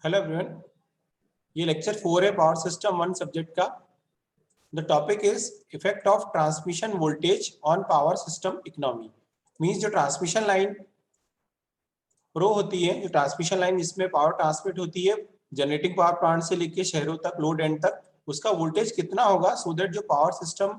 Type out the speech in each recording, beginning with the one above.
Hello everyone, ये lecture 4 है power system 1 subject का। The topic is effect of transmission voltage on power system economy. Means जो transmission line रो होती है, जो ट्रांसमिशन लाइन जिसमें पावर ट्रांसमिट होती है जनरेटिंग पावर प्लांट से लेके शहरों तक, लोड एंड तक, उसका वोल्टेज कितना होगा सो दैट जो पावर सिस्टम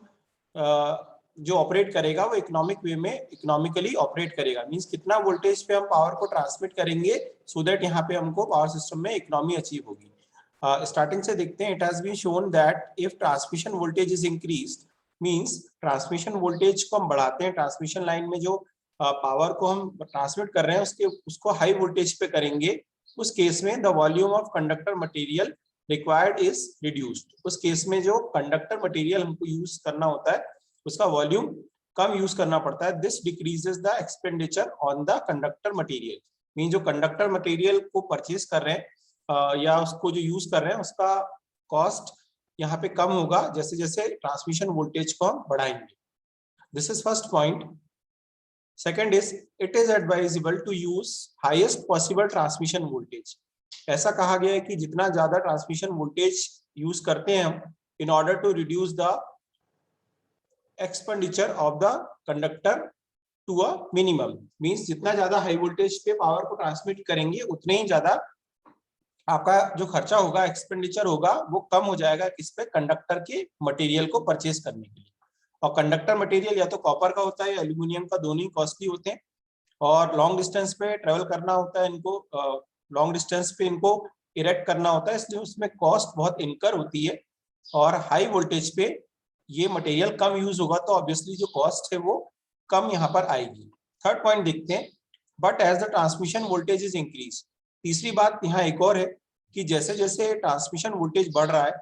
जो ऑपरेट करेगा वो इकोनॉमिक वे में इकोनॉमिकली ऑपरेट करेगा। मींस कितना वोल्टेज पे हम पावर को ट्रांसमिट करेंगे सो दैट यहाँ पे हमको पावर सिस्टम में इकोनॉमी अचीव होगी। स्टार्टिंग से देखते हैं। It has been shown that if transmission voltage is increased, means transmission voltage को हम बढ़ाते हैं, ट्रांसमिशन लाइन में जो पावर को हम ट्रांसमिट कर रहे हैं उसको हाई वोल्टेज पे करेंगे, उस केस में the volume of conductor material required is reduced. उस केस में जो कंडक्टर मटेरियल हमको यूज करना होता है उसका वॉल्यूम कम यूज करना पड़ता है। This decreases the expenditure on the conductor material. Mean जो कंडक्टर मटेरियल को परचेज कर रहे हैं या उसको जो यूज कर रहे हैं उसका कॉस्ट यहाँ पे कम होगा जैसे जैसे ट्रांसमिशन वोल्टेज को हम बढ़ाएंगे। This is first point. Second is it is advisable to use highest possible transmission voltage. ऐसा कहा गया है कि जितना ज्यादा ट्रांसमिशन वोल्टेज यूज करते हैं हम in order to reduce the expenditure of the conductor to a minimum. Means जितना ज्यादा हाई वोल्टेज पे पावर को ट्रांसमिट करेंगे उतने ही ज्यादा आपका जो खर्चा होगा, एक्सपेंडिचर होगा, वो कम हो जाएगा किस पे, कंडक्टर के मटेरियल को परचेज करने के लिए। और कंडक्टर मटेरियल या तो कॉपर का होता है या एल्यूमिनियम का, दोनों ही कॉस्टली होते हैं और लॉन्ग डिस्टेंस पे ट्रेवल करना होता है इनको, लॉन्ग डिस्टेंस पे इनको इरेक्ट करना होता है, इसलिए उसमें कॉस्ट बहुत इनकर होती है। और हाई वोल्टेज पे ये मटेरियल कम यूज होगा तो ऑब्वियसली जो कॉस्ट है वो कम यहाँ पर आएगी। थर्ड पॉइंट देखते हैं, but as the transmission voltage is increase. तीसरी बात यहाँ एक और है कि जैसे जैसे ट्रांसमिशन वोल्टेज बढ़ रहा है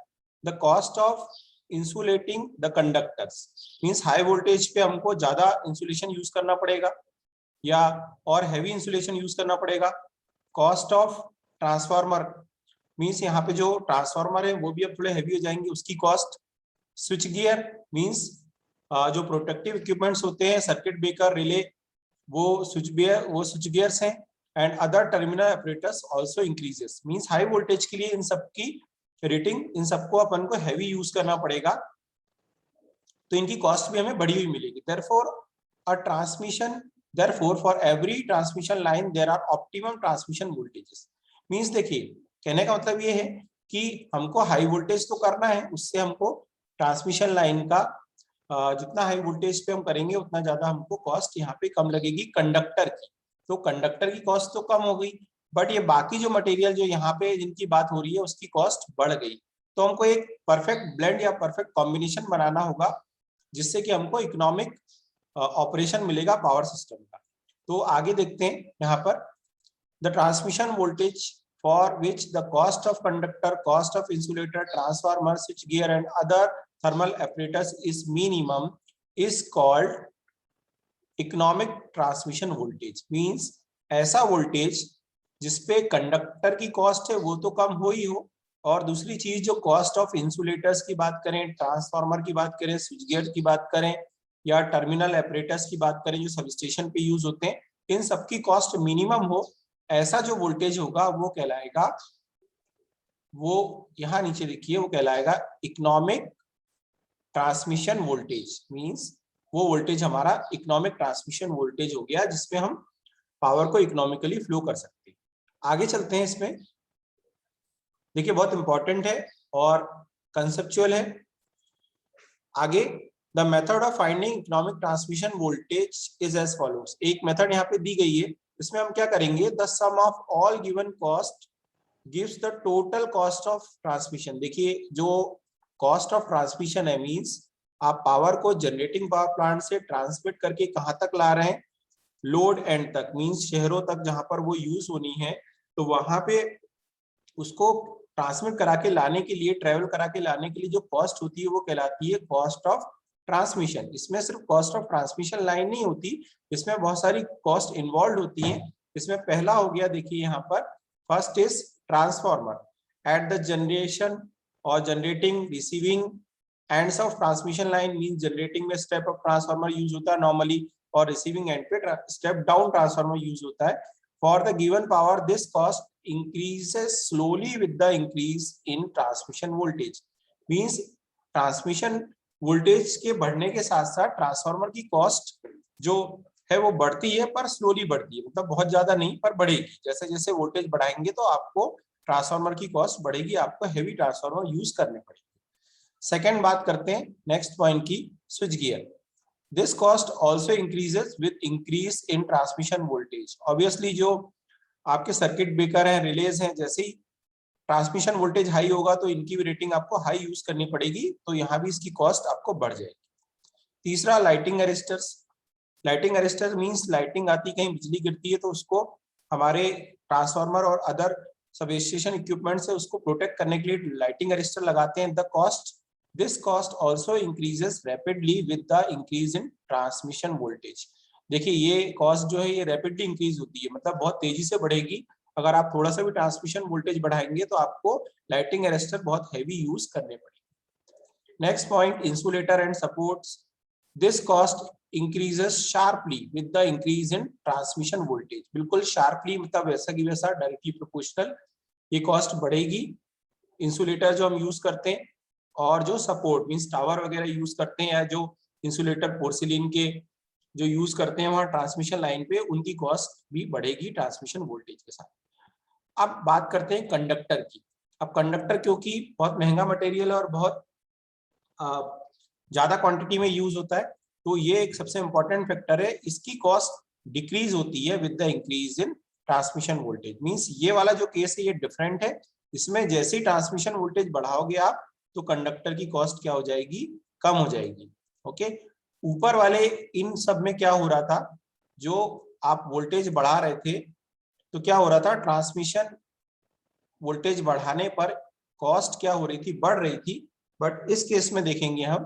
the cost of insulating the conductors, means high voltage पे हमको ज्यादा इंसुलेशन यूज करना पड़ेगा या और हैवी इंसुलेशन यूज करना पड़ेगा। कॉस्ट ऑफ ट्रांसफार्मर, मींस यहाँ पे जो ट्रांसफार्मर है वो भी अब थोड़े हैवी हो जाएंगे, उसकी कॉस्ट। स्विच गियर, मींस जो प्रोटेक्टिव इक्विपमेंट्स होते हैं, सर्किट ब्रेकर, रिले, वो स्विच गियर्स हैं। And other terminal operators also increases. Means high voltage के लिए इन सब की रेटिंग, इन सबको अपन को हैवी यूज करना पड़ेगा तो इनकी कॉस्ट भी हमें बढ़ी हुई मिलेगी। Therefore for every transmission line there are optimum transmission voltages। Means देखिए कहने का मतलब ये है कि हमको हाई वोल्टेज तो करना है, उससे हमको ट्रांसमिशन लाइन का जितना हाई वोल्टेज पे हम करेंगे उतना ज्यादा हमको कॉस्ट यहाँ पे कम लगेगी कंडक्टर की। तो कंडक्टर की कॉस्ट तो कम हो गई, बट ये बाकी जो मटेरियल जो यहाँ पे जिनकी बात हो रही है उसकी कॉस्ट बढ़ गई। तो हमको एक परफेक्ट ब्लेंड या परफेक्ट कॉम्बिनेशन बनाना होगा जिससे कि हमको इकोनॉमिक ऑपरेशन मिलेगा पावर सिस्टम का। तो आगे देखते हैं यहाँ पर, the transmission voltage for which the cost of conductor, cost of insulator, transformer, switch gear and other thermal operators is minimum is called economic transmission voltage. Means ऐसा voltage जिसपे कंडक्टर की कॉस्ट है वो तो कम हो ही हो, और दूसरी चीज जो कॉस्ट ऑफ इंसुलेटर्स की बात करें, ट्रांसफार्मर की बात करें, स्विच गियर की बात करें या टर्मिनल ऑपरेटर्स की बात करें जो सब स्टेशन पे यूज होते हैं, इन सबकी कॉस्ट मिनिमम हो, ऐसा जो वोल्टेज होगा वो कहलाएगा, वो यहाँ नीचे देखिए, वो कहलाएगा इकोनॉमिक ट्रांसमिशन वोल्टेज। मींस वो वोल्टेज हमारा इकोनॉमिक ट्रांसमिशन वोल्टेज हो गया जिसमें हम पावर को इकोनॉमिकली फ्लो कर सकते हैं। आगे चलते हैं। इसमें देखिए बहुत इंपॉर्टेंट है और कंसेप्चुअल है। आगे, the method of finding economic transmission voltage is as follows. एक मेथड यहाँ पे दी गई है, इसमें हम क्या करेंगे, the sum of all given cost gives the total cost of transmission. देखिए जो कॉस्ट ऑफ ट्रांसमिशन है, मींस आप पावर को जनरेटिंग पावर प्लांट से ट्रांसमिट करके कहाँ तक ला रहे हैं, लोड एंड तक, मींस शहरों तक जहां पर वो यूज होनी है, तो वहां पे उसको ट्रांसमिट करा के लाने के लिए, ट्रेवल करा के लाने के लिए जो कॉस्ट होती है वो कहलाती है कॉस्ट ऑफ ट्रांसमिशन। इसमें सिर्फ कॉस्ट ऑफ ट्रांसमिशन लाइन नहीं होती, इसमें बहुत सारी कॉस्ट इन्वॉल्व होती हैं। इसमें पहला हो गया, देखिए यहाँ पर, first is transformer at the generation और generating receiving ends of transmission line. Mean generating में स्टेप अप ट्रांसफार्मर यूज होता है नॉर्मली, और रिसीविंग एंड पे स्टेप डाउन ट्रांसफार्मर यूज होता है। For the given power, this cost increases slowly with the increase in transmission voltage. Means transmission voltage के बढ़ने के साथ साथ ट्रांसफार्मर की कॉस्ट जो है वो बढ़ती है, पर स्लोली बढ़ती है, मतलब बहुत ज्यादा नहीं पर बढ़ेगी। जैसे जैसे वोल्टेज बढ़ाएंगे तो आपको ट्रांसफार्मर की कॉस्ट बढ़ेगी, आपको हैवी ट्रांसफार्मर यूज करने पड़ेंगे। सेकेंड बात करते हैं नेक्स्ट पॉइंट की, switch gear. This cost also increases with increase in transmission voltage. Obviously जो आपके सर्किट ब्रेकर हैं, रिलेज हैं, जैसे ही ट्रांसमिशन वोल्टेज हाई होगा तो इनकी भी रेटिंग आपको हाई यूज करनी पड़ेगी, तो यहाँ भी इसकी कॉस्ट आपको बढ़ जाएगी। तीसरा, lighting arresters. Lighting arrester means lighting आती, कहीं बिजली गिरती है तो उसको हमारे ट्रांसफार्मर और अदर सब स्टेशन इक्विपमेंट से उसको प्रोटेक्ट करने के लिए लाइटिंग अरेस्टर लगाते हैं। The cost, this cost also increases rapidly with the increase in transmission voltage. देखिए ये कॉस्ट जो है ये रैपिडली इंक्रीज होती है, मतलब बहुत तेजी से बढ़ेगी। अगर आप थोड़ा सा भी ट्रांसमिशन वोल्टेज बढ़ाएंगे तो आपको लाइटिंग अरेस्टर बहुत हैवी यूज करने पड़ेंगे। Next point, insulator and supports. This cost increases sharply with the increase in transmission voltage. बिल्कुल शार्पली, मतलब वैसा की वैसा डायरेक्टली प्रोपोर्शनल ये कॉस्ट बढ़ेगी। इंसुलेटर जो हम यूज करते हैं और जो सपोर्ट मींस टावर वगैरह यूज करते हैं, या जो इंसुलेटर पोर्सिलिन के जो यूज करते हैं वहां ट्रांसमिशन लाइन पे, उनकी कॉस्ट भी बढ़ेगी ट्रांसमिशन वोल्टेज के साथ। अब बात करते हैं कंडक्टर की। अब कंडक्टर क्योंकि बहुत महंगा मटेरियल है और बहुत ज्यादा क्वांटिटी में यूज होता है, तो ये एक सबसे इंपॉर्टेंट फैक्टर है। इसकी कॉस्ट डिक्रीज होती है with the increase in transmission voltage. Means ये वाला जो केस है ये डिफरेंट है। इसमें जैसे ही ट्रांसमिशन वोल्टेज बढ़ाओगे आप तो कंडक्टर की कॉस्ट क्या हो जाएगी, कम हो जाएगी। ओके, ऊपर वाले इन सब में क्या हो रहा था, जो आप वोल्टेज बढ़ा रहे थे तो क्या हो रहा था, ट्रांसमिशन वोल्टेज बढ़ाने पर कॉस्ट क्या हो रही थी, बढ़ रही थी। बट इस केस में देखेंगे हम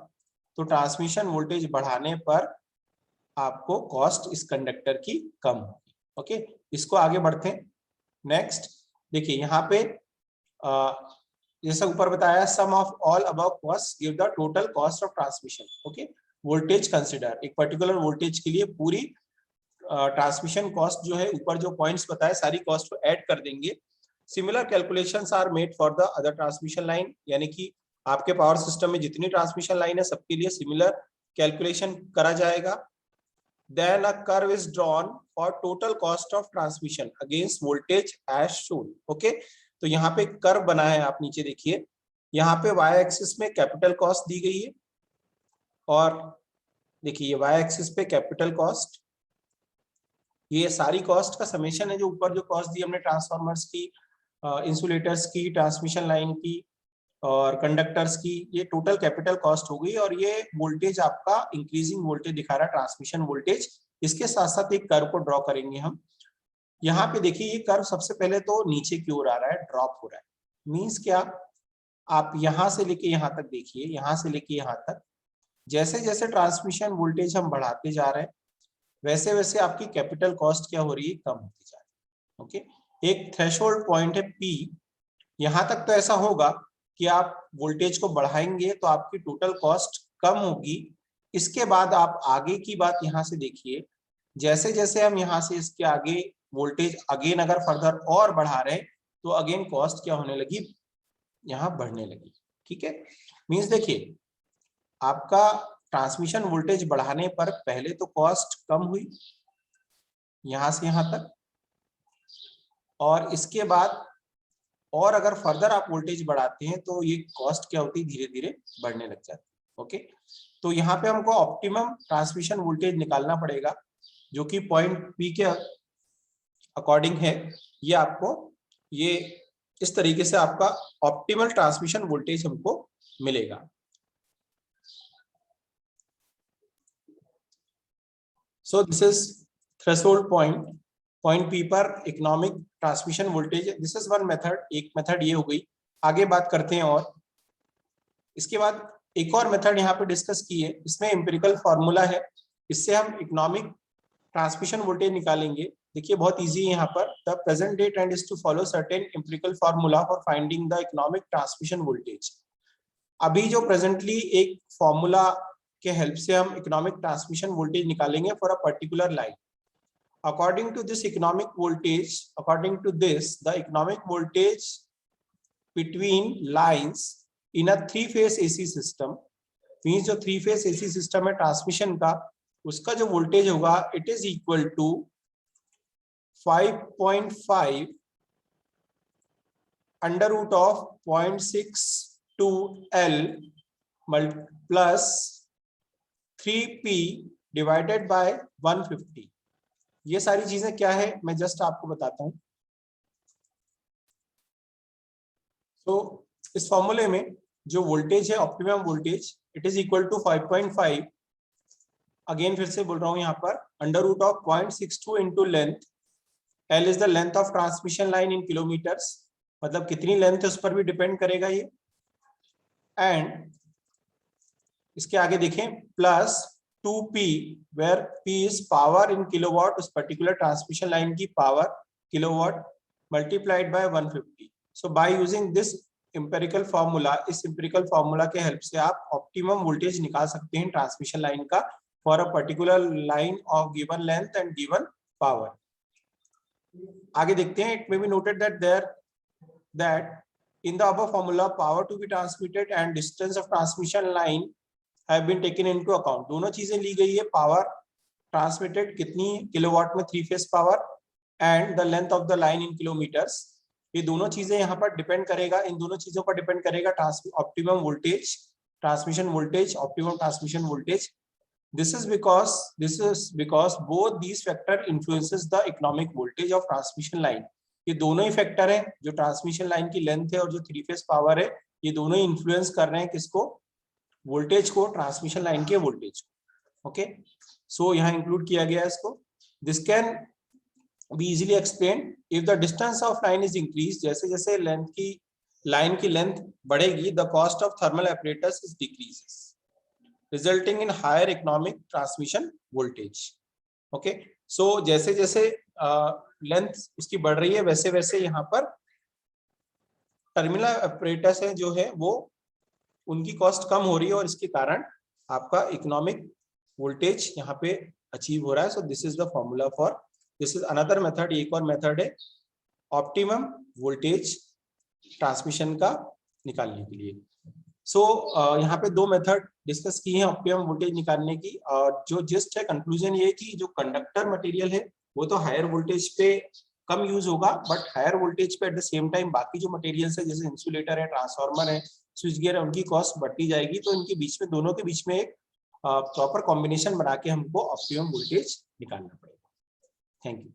तो ट्रांसमिशन वोल्टेज बढ़ाने पर आपको कॉस्ट इस कंडक्टर की कम होगी। ओके, इसको आगे बढ़ते हैं। नेक्स्ट देखिए यहाँ पे जैसा ऊपर बताया, sum of all above cost give the total cost of transmission. Okay, voltage consider, एक पर्टिकुलर वोल्टेज के लिए पूरी ट्रांसमिशन कॉस्ट जो है, ऊपर जो पॉइंट्स बताए सारी कॉस्ट को ऐड कर देंगे। Similar calculations are made for the other transmission line, यानी कि आपके पावर सिस्टम में जितनी ट्रांसमिशन लाइन है सबके लिए सिमिलर कैलकुलेशन करा जाएगा। Then a curve is drawn for total cost of transmission against voltage as shown. Okay, तो यहाँ पे कर्व बना है, आप नीचे देखिए, यहाँ पे वाई एक्सिस में कैपिटल कॉस्ट दी गई है, और देखिए ये वाई एक्सिस पे कैपिटल कॉस्ट, ये सारी कॉस्ट का समेशन है। जो ऊपर जो कॉस्ट दी हमने ट्रांसफार्मर्स की, इंसुलेटर्स की, ट्रांसमिशन लाइन की और कंडक्टर्स की, ये टोटल कैपिटल कॉस्ट हो गई। और ये वोल्टेज आपका इंक्रीजिंग वोल्टेज दिखा रहा है, ट्रांसमिशन वोल्टेज। इसके साथ साथ एक कर्व को ड्रॉ करेंगे हम। यहाँ पे देखिए ये कर्व सबसे पहले तो नीचे की ओर आ रहा है, ड्रॉप हो रहा है। मींस क्या, आप यहाँ से लेके यहाँ तक देखिए, यहाँ से लेके यहाँ तक जैसे जैसे ट्रांसमिशन वोल्टेज हम बढ़ाते जा रहे हैं वैसे वैसे आपकी कैपिटल कॉस्ट क्या हो रही है, कम होती जा रही है। ओके, एक थ्रेशोल्ड पॉइंट है P, यहाँ तक तो ऐसा होगा कि आप वोल्टेज को बढ़ाएंगे तो आपकी टोटल कॉस्ट कम होगी। इसके बाद आप आगे की बात यहाँ से देखिए, जैसे जैसे हम यहाँ से इसके आगे वोल्टेज अगेन अगर फर्दर और बढ़ा रहे हैं तो अगेन कॉस्ट क्या होने लगी, यहाँ बढ़ने लगी। ठीक है, मींस देखिए आपका ट्रांसमिशन वोल्टेज बढ़ाने पर पहले तो कॉस्ट कम हुई यहाँ से यहाँ तक, और इसके बाद और अगर फर्दर आप वोल्टेज बढ़ाते हैं तो ये कॉस्ट क्या होती है, धीरे धीरे बढ़ने लग जाती है। ओके, तो यहाँ पे हमको ऑप्टिमम ट्रांसमिशन वोल्टेज निकालना पड़ेगा जो कि पॉइंट P के अकॉर्डिंग है। ये आपको ये इस तरीके से आपका ऑप्टिमल ट्रांसमिशन वोल्टेज हमको मिलेगा। So this is threshold point, point P पर economic transmission voltage. This is one method, एक मेथड ये हो गई। आगे बात करते हैं और इसके बाद एक और मेथड यहाँ पे डिस्कस की है, इसमें एम्पिरिकल फॉर्मूला है, इससे हम इकोनॉमिक ट्रांसमिशन वोल्टेज निकालेंगे। देखिए बहुत इजी है यहाँ पर, the present day trend is to follow certain empirical formula for finding the economic transmission voltage. अभी जो प्रेजेंटली एक फॉर्मूला के हेल्प से हम इकोनॉमिक ट्रांसमिशन वोल्टेज निकालेंगे for a particular line. according to this economic voltage, according to this, the economic voltage between lines in a 3-phase AC system, means जो 3-phase AC system है transmission का, उसका जो voltage होगा it is equal to 5.5 under root of 0.62L plus 3P divided by 150। ये सारी चीजें क्या है मैं जस्ट आपको बताता हूं। तो इस फॉर्मूले में जो वोल्टेज है optimum voltage it is equal to 5.5, again फिर से बोल रहा हूं यहाँ पर, under root of 0.62 into length, L is the length of transmission line in kilometres, मतलब कितनी लेंथ है उस पर भी डिपेंड करेगा ये, एंड इसके आगे देखें plus 2P where P is power in kilowatt, उस पर्टिकुलर ट्रांसमिशन लाइन की power kilowatt, multiplied by 150। So by using this empirical formula, इस एम्पिरिकल फार्मूला के हेल्प से आप ऑप्टिमम वोल्टेज निकाल सकते हैं ट्रांसमिशन लाइन का for a particular line of given length and given power. आगे देखते हैं, it may be noted that in the above formula power to be transmitted and distance of transmission line have been taken into account। दोनों चीजें ली गई है, power transmitted कितनी kilowatt में 3-फेज power and the length of the line in kilometres, ये दोनों चीजें यहाँ पर डिपेंड करेगा, इन दोनों चीजों पर डिपेंड करेगा optimum voltage, transmission voltage, optimum transmission voltage. This is because both these factor influences the economic voltage of transmission line। ये दोनों ही फैक्टर हैं, जो ट्रांसमिशन लाइन की लेंथ है और जो 3-फेज पावर है, ये दोनों ही इन्फ्लुएंस कर रहे हैं किसको, वोल्टेज को, ट्रांसमिशन लाइन के वोल्टेज को। ओके, सो यहाँ इंक्लूड किया गया है इसको। This can be easily explain if the distance of line is increase, जैसे जैसे लाइन की लेंथ बढ़ेगी, the cost of thermal apparatus is decreases, resulting in higher economic transmission voltage. Okay, so जैसे जैसे लेंथ उसकी बढ़ रही है वैसे वैसे यहाँ पर टर्मिनल ऑपरेटर्स है जो है वो उनकी कॉस्ट कम हो रही है और इसके कारण आपका इकोनॉमिक वोल्टेज यहाँ पे अचीव हो रहा है। So this is the formula for, this is another method, एक और मेथड है ऑप्टिमम वोल्टेज ट्रांसमिशन का निकालने के लिए। सो यहाँ पे 2 मेथड डिस्कस की है ऑप्टिमम वोल्टेज निकालने की, और जो जिस्ट है कंक्लूजन ये कि जो कंडक्टर मटेरियल है वो तो हायर वोल्टेज पे कम यूज होगा, बट हायर वोल्टेज पे एट द सेम टाइम बाकी जो मटेरियल्स है जैसे इंसुलेटर है, ट्रांसफार्मर है, स्विच गियर है, उनकी कॉस्ट बढ़ती जाएगी। तो इनके बीच में, दोनों के बीच में एक प्रॉपर कॉम्बिनेशन बना के हमको ऑप्टिमम वोल्टेज निकालना पड़ेगा। Thank you.